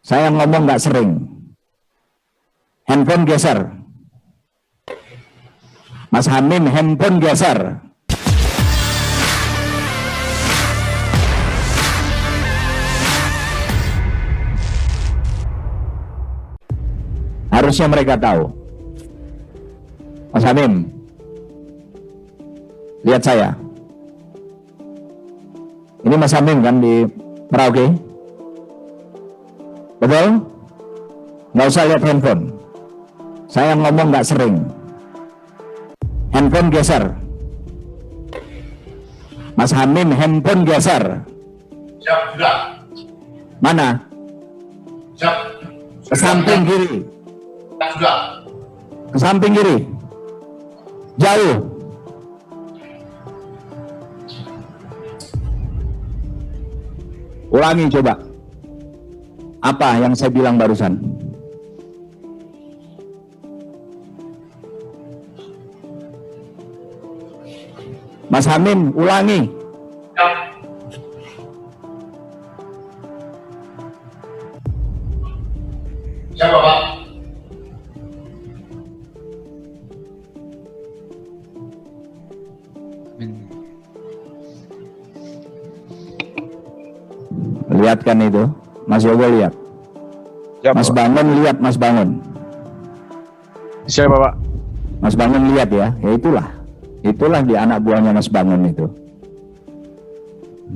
Saya ngomong nggak sering. Handphone geser. Mas Hamim, handphone geser. Harusnya mereka tahu. Mas Hamim, lihat saya. Ini Mas Hamim kan di Merauke? Betul? Nggak usah lihat handphone. Saya ngomong nggak sering. Handphone geser. Mas Hamim, handphone geser. Siap, sudah. Mana? Siap. Ke samping kiri. Sudah. Ke samping kiri. Jauh. Ulangi coba. Apa yang saya bilang barusan? Mas Hamim, ulangi. Siap. Siap, Bapak. Lihat kan itu, Mas Yogo lihat. Siap, Mas Bapak. Bangun lihat, Mas Bangun. Siap, Bapak. Mas Bangun lihat ya, ya itulah di anak buahnya Mas Bangun itu.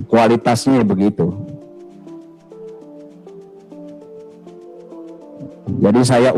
Kualitasnya begitu. Jadi saya